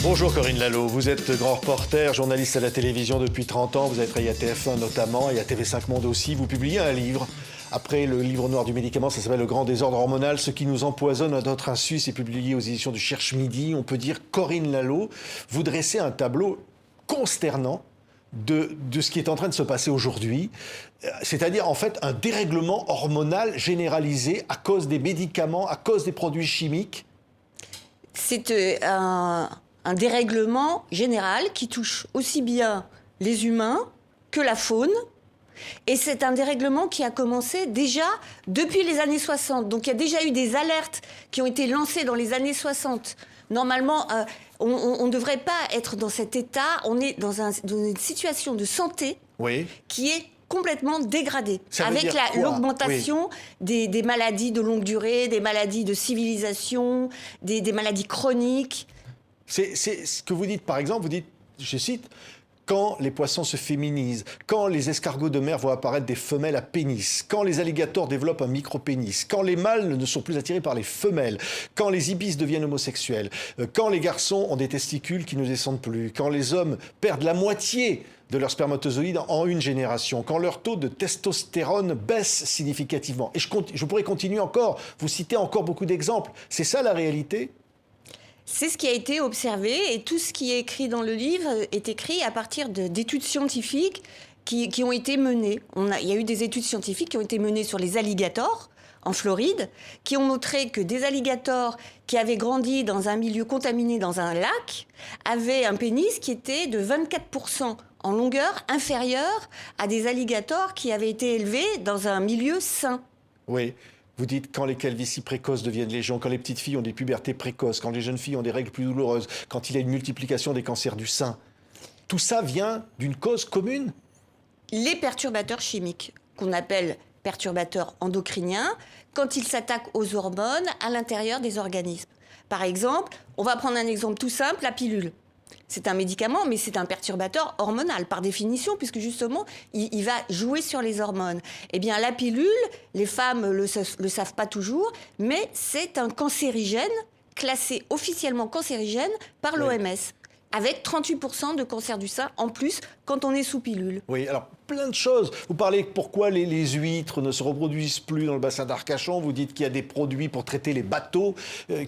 Bonjour Corinne Lalo, vous êtes grand reporter, journaliste à la télévision depuis 30 ans, vous avez travaillé à TF1 notamment et à TV5 Monde aussi. Vous publiez un livre, après le livre noir du médicament, ça s'appelle Le grand désordre hormonal, ce qui nous empoisonne à notre insu, c'est publié aux éditions du Cherche-Midi. On peut dire, Corinne Lalo, vous dressez un tableau consternant de ce qui est en train de se passer aujourd'hui, c'est-à-dire en fait un dérèglement hormonal généralisé à cause des médicaments, à cause des produits chimiques. C'est un dérèglement général qui touche aussi bien les humains que la faune. Et c'est un dérèglement qui a commencé déjà depuis les années 60. Donc il y a déjà eu des alertes qui ont été lancées dans les années 60. Normalement, on ne devrait pas être dans cet état. On est dans une situation de santé qui est complètement dégradée. Avec l'augmentation des maladies de longue durée, des maladies de civilisation, des maladies chroniques. C'est ce que vous dites, par exemple, vous dites, je cite, quand les poissons se féminisent, quand les escargots de mer voient apparaître des femelles à pénis, quand les alligators développent un micro-pénis, quand les mâles ne sont plus attirés par les femelles, quand les ibis deviennent homosexuels, quand les garçons ont des testicules qui ne descendent plus, quand les hommes perdent la moitié de leurs spermatozoïdes en une génération, quand leur taux de testostérone baisse significativement. Et je pourrais continuer encore, vous citez encore beaucoup d'exemples. C'est ça la réalité ? C'est ce qui a été observé et tout ce qui est écrit dans le livre est écrit à partir d'études scientifiques qui ont été menées. Il y a eu des études scientifiques qui ont été menées sur les alligators en Floride, qui ont montré que des alligators qui avaient grandi dans un milieu contaminé dans un lac avaient un pénis qui était de 24% en longueur inférieur à des alligators qui avaient été élevés dans un milieu sain. Oui. Vous dites quand les calvities précoces deviennent légion, quand les petites filles ont des pubertés précoces, quand les jeunes filles ont des règles plus douloureuses, quand il y a une multiplication des cancers du sein. Tout ça vient d'une cause commune ? Les perturbateurs chimiques, qu'on appelle perturbateurs endocriniens, quand ils s'attaquent aux hormones à l'intérieur des organismes. Par exemple, on va prendre un exemple tout simple, la pilule. C'est un médicament, mais c'est un perturbateur hormonal, par définition, puisque justement, il va jouer sur les hormones. Eh bien, la pilule, les femmes le savent pas toujours, mais c'est un cancérigène, classé officiellement cancérigène par l'OMS, avec 38% de cancer du sein en plus quand on est sous pilule. Oui, alors plein de choses. Vous parlez pourquoi les huîtres ne se reproduisent plus dans le bassin d'Arcachon. Vous dites qu'il y a des produits pour traiter les bateaux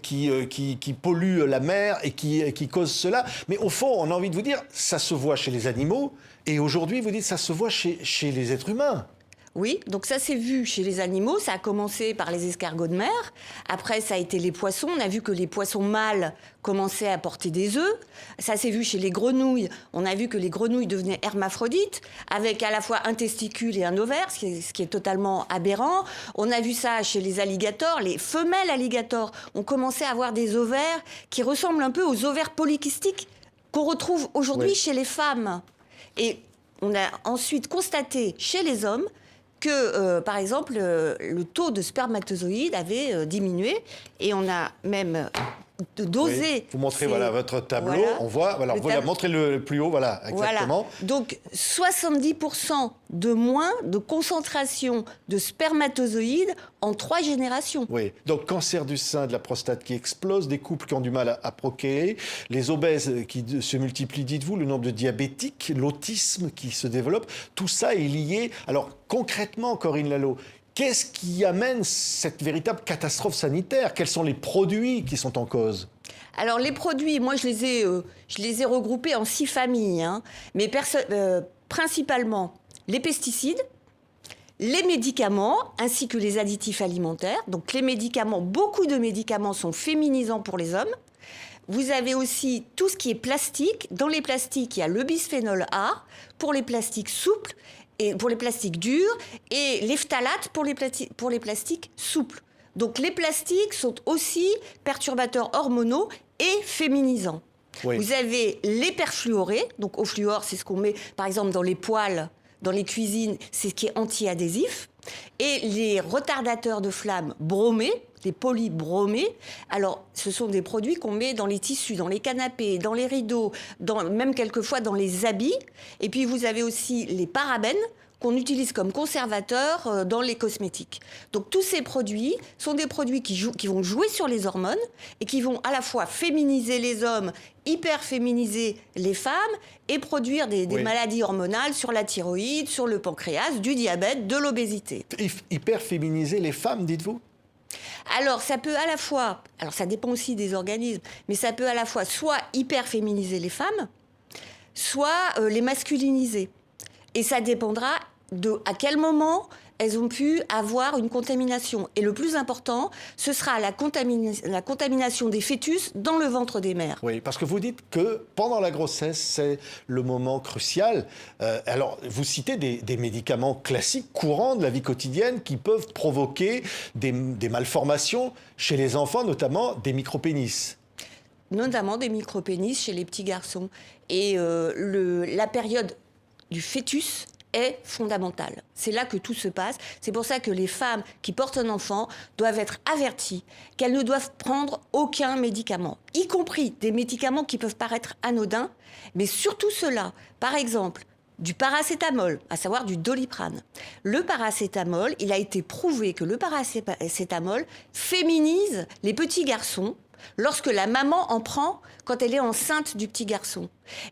qui polluent la mer et qui causent cela. Mais au fond, on a envie de vous dire, ça se voit chez les animaux. Et aujourd'hui, vous dites, ça se voit chez les êtres humains. Oui, donc ça s'est vu chez les animaux, ça a commencé par les escargots de mer, après ça a été les poissons, on a vu que les poissons mâles commençaient à porter des œufs, ça s'est vu chez les grenouilles, on a vu que les grenouilles devenaient hermaphrodites, avec à la fois un testicule et un ovaire, ce qui est totalement aberrant, on a vu ça chez les alligators, les femelles alligators ont commencé à avoir des ovaires qui ressemblent un peu aux ovaires polykystiques qu'on retrouve aujourd'hui chez les femmes. Et on a ensuite constaté chez les hommes que, par exemple, le taux de spermatozoïdes avait diminué et on a même dosé... Oui. Vous montrez votre tableau, on voit, montrez-le plus haut, voilà, exactement. Voilà. Donc, 70% de moins de concentration de spermatozoïdes en 3 générations. Oui, donc cancer du sein, de la prostate qui explose, des couples qui ont du mal à procréer, les obèses qui se multiplient, dites-vous, le nombre de diabétiques, l'autisme qui se développe, tout ça est lié. Alors, concrètement, Corinne Lalo, qu'est-ce qui amène cette véritable catastrophe sanitaire ? Quels sont les produits qui sont en cause ? Alors les produits, moi je les ai regroupés en 6 familles, mais principalement les pesticides, les médicaments ainsi que les additifs alimentaires. Donc les médicaments, beaucoup de médicaments sont féminisants pour les hommes. Vous avez aussi tout ce qui est plastique. Dans les plastiques, il y a le bisphénol A pour les plastiques souples et pour les plastiques durs et les phtalates pour les plastiques souples. Donc les plastiques sont aussi perturbateurs hormonaux et féminisants. Oui. Vous avez les perfluorés, donc au fluor, c'est ce qu'on met par exemple dans les poêles, dans les cuisines, c'est ce qui est anti-adhésif. Et les retardateurs de flamme bromés, les polybromés, alors ce sont des produits qu'on met dans les tissus, dans les canapés, dans les rideaux, même quelquefois dans les habits. Et puis vous avez aussi les parabènes qu'on utilise comme conservateurs dans les cosmétiques. Donc tous ces produits sont des produits qui vont jouer sur les hormones et qui vont à la fois féminiser les hommes, hyper féminiser les femmes et produire des maladies hormonales sur la thyroïde, sur le pancréas, du diabète, de l'obésité. Hyper féminiser les femmes, dites-vous? Alors, ça peut à la fois, alors ça dépend aussi des organismes, mais ça peut à la fois soit hyper féminiser les femmes, soit les masculiniser. Et ça dépendra de à quel moment elles ont pu avoir une contamination. Et le plus important, ce sera la contamination des fœtus dans le ventre des mères. Oui, parce que vous dites que pendant la grossesse, c'est le moment crucial. Alors, vous citez des médicaments classiques, courants de la vie quotidienne, qui peuvent provoquer des malformations chez les enfants, notamment des micropénis. Notamment des micropénis chez les petits garçons. Et la période du fœtus est fondamentale. C'est là que tout se passe. C'est pour ça que les femmes qui portent un enfant doivent être averties qu'elles ne doivent prendre aucun médicament, y compris des médicaments qui peuvent paraître anodins, mais surtout ceux-là. Par exemple, du paracétamol, à savoir du Doliprane. Le paracétamol, il a été prouvé que le paracétamol féminise les petits garçons lorsque la maman en prend quand elle est enceinte du petit garçon.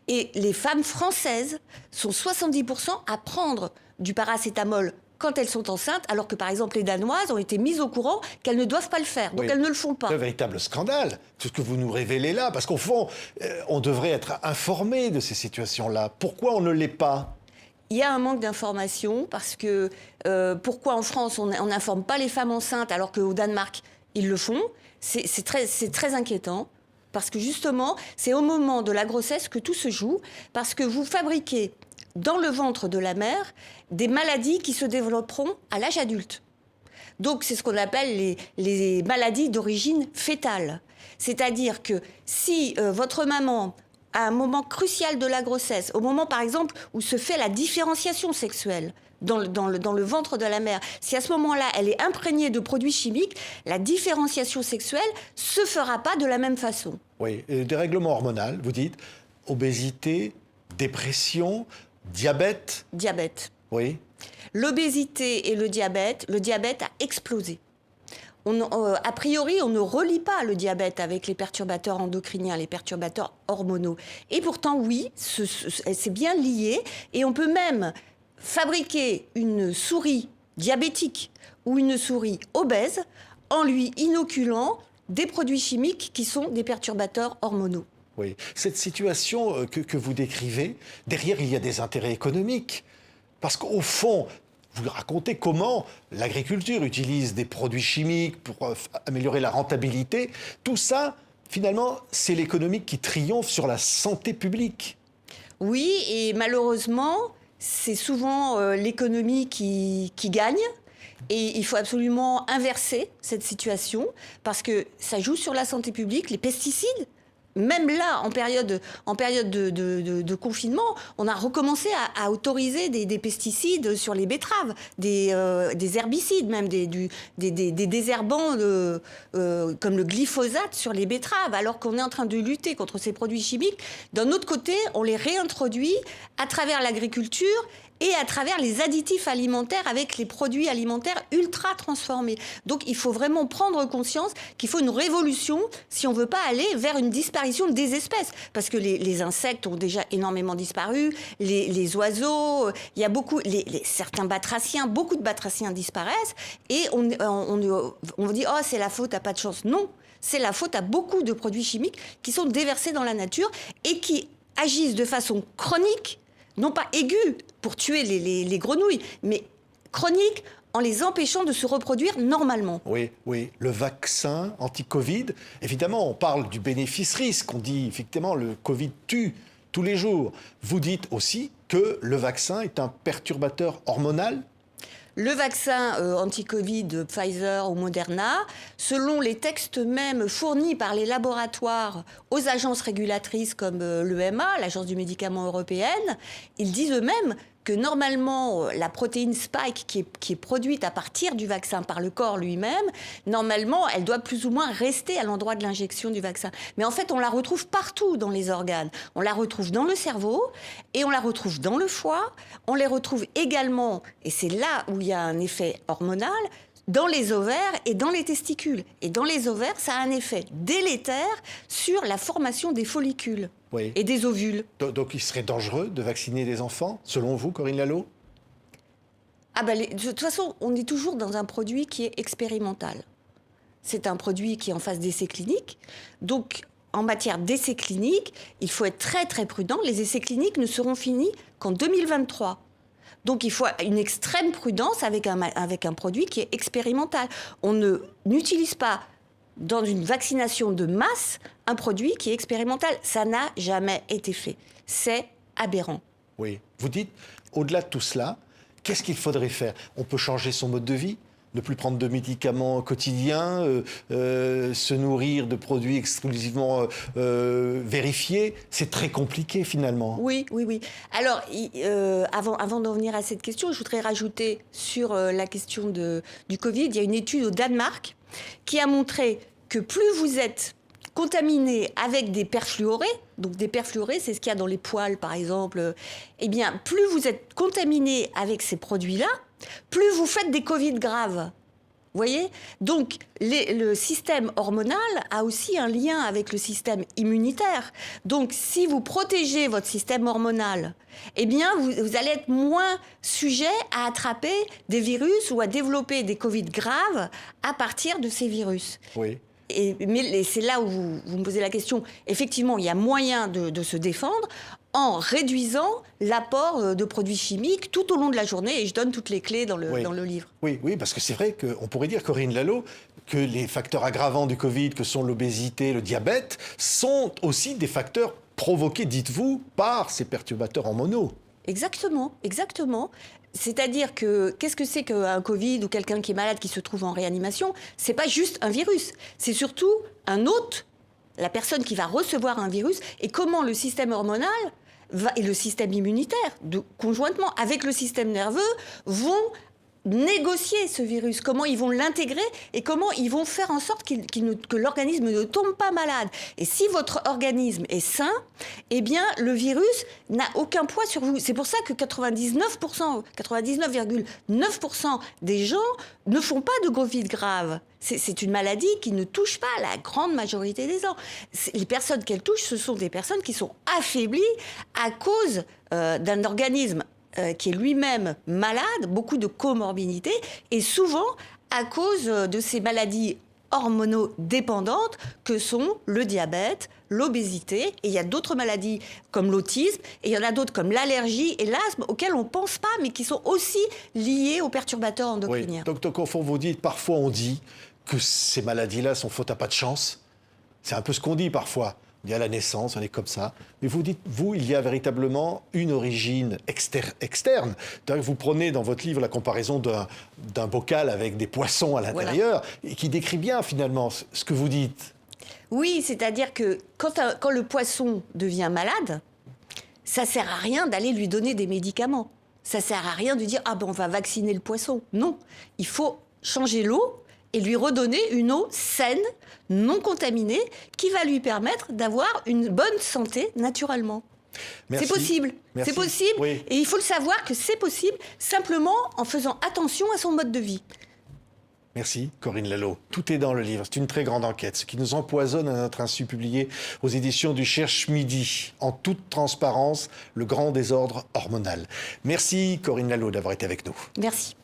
Et les femmes françaises sont 70% à prendre du paracétamol quand elles sont enceintes, alors que, par exemple, les Danoises ont été mises au courant qu'elles ne doivent pas le faire. Donc, elles ne le font pas. C'est un véritable scandale, tout ce que vous nous révélez là. Parce qu'au fond, on devrait être informé de ces situations-là. Pourquoi on ne l'est pas ? Il y a un manque d'information parce que pourquoi en France on n'informe pas les femmes enceintes alors qu'au Danemark ils le font, c'est très inquiétant parce que justement c'est au moment de la grossesse que tout se joue parce que vous fabriquez dans le ventre de la mère des maladies qui se développeront à l'âge adulte. Donc c'est ce qu'on appelle les maladies d'origine fétale. C'est-à-dire que si votre maman à un moment crucial de la grossesse, au moment par exemple où se fait la différenciation sexuelle dans le ventre de la mère, si à ce moment-là elle est imprégnée de produits chimiques, la différenciation sexuelle se fera pas de la même façon. Oui, dérèglement hormonal, vous dites, obésité, dépression, diabète. Diabète. Oui. L'obésité et le diabète a explosé. A priori, on ne relie pas le diabète avec les perturbateurs endocriniens, les perturbateurs hormonaux. Et pourtant, oui, c'est bien lié. Et on peut même fabriquer une souris diabétique ou une souris obèse en lui inoculant des produits chimiques qui sont des perturbateurs hormonaux. Oui. Cette situation que vous décrivez, derrière, il y a des intérêts économiques. Parce qu'au fond, vous racontez comment l'agriculture utilise des produits chimiques pour améliorer la rentabilité. Tout ça, finalement, c'est l'économie qui triomphe sur la santé publique. Oui, et malheureusement, c'est souvent l'économie qui gagne. Et il faut absolument inverser cette situation parce que ça joue sur la santé publique, les pesticides. Même là, en période de confinement, on a recommencé à autoriser des pesticides sur les betteraves, des herbicides même, des désherbants comme le glyphosate sur les betteraves, alors qu'on est en train de lutter contre ces produits chimiques. D'un autre côté, on les réintroduit à travers l'agriculture et à travers les additifs alimentaires avec les produits alimentaires ultra transformés. Donc il faut vraiment prendre conscience qu'il faut une révolution si on ne veut pas aller vers une disparition des espèces. Parce que les insectes ont déjà énormément disparu, les oiseaux, il y a beaucoup, certains batraciens, beaucoup de batraciens disparaissent et on dit « Oh, c'est la faute, t'as pas de chance ». Non, c'est la faute à beaucoup de produits chimiques qui sont déversés dans la nature et qui agissent de façon chronique, non pas aiguë pour tuer les grenouilles, mais chronique en les empêchant de se reproduire normalement. Oui, oui. Le vaccin anti-Covid, évidemment, on parle du bénéfice-risque. On dit, effectivement, le Covid tue tous les jours. Vous dites aussi que le vaccin est un perturbateur hormonal ? Le vaccin anti-Covid de Pfizer ou Moderna, selon les textes même fournis par les laboratoires aux agences régulatrices comme l'EMA, l'Agence du médicament européenne, ils disent eux-mêmes que normalement, la protéine spike qui est produite à partir du vaccin par le corps lui-même, normalement, elle doit plus ou moins rester à l'endroit de l'injection du vaccin. Mais en fait, on la retrouve partout dans les organes. On la retrouve dans le cerveau et on la retrouve dans le foie. On les retrouve également, et c'est là où il y a un effet hormonal, dans les ovaires et dans les testicules. Et dans les ovaires, ça a un effet délétère sur la formation des follicules et des ovules. Donc il serait dangereux de vacciner des enfants, selon vous, Corinne Lallot? De toute façon, on est toujours dans un produit qui est expérimental. C'est un produit qui est en phase d'essai clinique. Donc, en matière d'essai clinique, il faut être très très prudent. Les essais cliniques ne seront finis qu'en 2023. Donc il faut une extrême prudence avec un produit qui est expérimental. On n'utilise pas dans une vaccination de masse un produit qui est expérimental. Ça n'a jamais été fait. C'est aberrant. Oui. Vous dites, au-delà de tout cela, qu'est-ce qu'il faudrait faire? On peut changer son mode de vie? Ne plus prendre de médicaments quotidiens, se nourrir de produits exclusivement vérifiés, c'est très compliqué finalement. Oui. Alors, avant d'en venir à cette question, je voudrais rajouter sur la question du Covid, il y a une étude au Danemark qui a montré que plus vous êtes contaminé avec des perfluorés, donc des perfluorés, c'est ce qu'il y a dans les poêles par exemple, eh bien, plus vous êtes contaminé avec ces produits-là, plus vous faites des Covid graves. Vous voyez? Donc, le système hormonal a aussi un lien avec le système immunitaire. Donc, si vous protégez votre système hormonal, eh bien, vous allez être moins sujet à attraper des virus ou à développer des Covid graves à partir de ces virus. Oui. Mais c'est là où vous me posez la question. Effectivement, il y a moyen de se défendre en réduisant l'apport de produits chimiques tout au long de la journée. Et je donne toutes les clés dans le livre. Oui, parce que c'est vrai qu'on pourrait dire, Corinne Lallot, que les facteurs aggravants du Covid, que sont l'obésité, le diabète, sont aussi des facteurs provoqués, dites-vous, par ces perturbateurs hormonaux. Exactement. C'est-à-dire que, qu'est-ce que c'est qu'un Covid ou quelqu'un qui est malade qui se trouve en réanimation? C'est pas juste un virus, c'est surtout un hôte, la personne qui va recevoir un virus, et comment le système hormonal et le système immunitaire, conjointement avec le système nerveux, vont négocier ce virus, comment ils vont l'intégrer et comment ils vont faire en sorte que l'organisme ne tombe pas malade. Et si votre organisme est sain, eh bien, le virus n'a aucun poids sur vous. C'est pour ça que 99,9% des gens ne font pas de Covid grave. C'est une maladie qui ne touche pas la grande majorité des gens. Les personnes qu'elle touche, ce sont des personnes qui sont affaiblies à cause d'un organisme qui est lui-même malade, beaucoup de comorbidités, et souvent à cause de ces maladies hormonodépendantes que sont le diabète, l'obésité, et il y a d'autres maladies comme l'autisme, et il y en a d'autres comme l'allergie et l'asthme, auxquelles on ne pense pas, mais qui sont aussi liées aux perturbateurs endocriniens. Oui. Donc au fond, vous dites, parfois on dit que ces maladies-là sont faute à pas de chance. C'est un peu ce qu'on dit parfois. Il y a la naissance, on est comme ça. Mais vous dites, il y a véritablement une origine externe. Vous prenez dans votre livre la comparaison d'un bocal avec des poissons à l'intérieur, et qui décrit bien finalement ce que vous dites. Oui, c'est-à-dire que quand le poisson devient malade, ça ne sert à rien d'aller lui donner des médicaments. Ça ne sert à rien de dire « Ah ben on va vacciner le poisson ». Non, il faut changer l'eau et lui redonner une eau saine, non contaminée, qui va lui permettre d'avoir une bonne santé naturellement. Merci. C'est possible. Merci. C'est possible. Oui. Et il faut le savoir que c'est possible simplement en faisant attention à son mode de vie. Merci, Corinne Lallot. Tout est dans le livre. C'est une très grande enquête. Ce qui nous empoisonne à notre insu, publié aux éditions du Cherche Midi. En toute transparence, le grand désordre hormonal. Merci, Corinne Lallot, d'avoir été avec nous. Merci.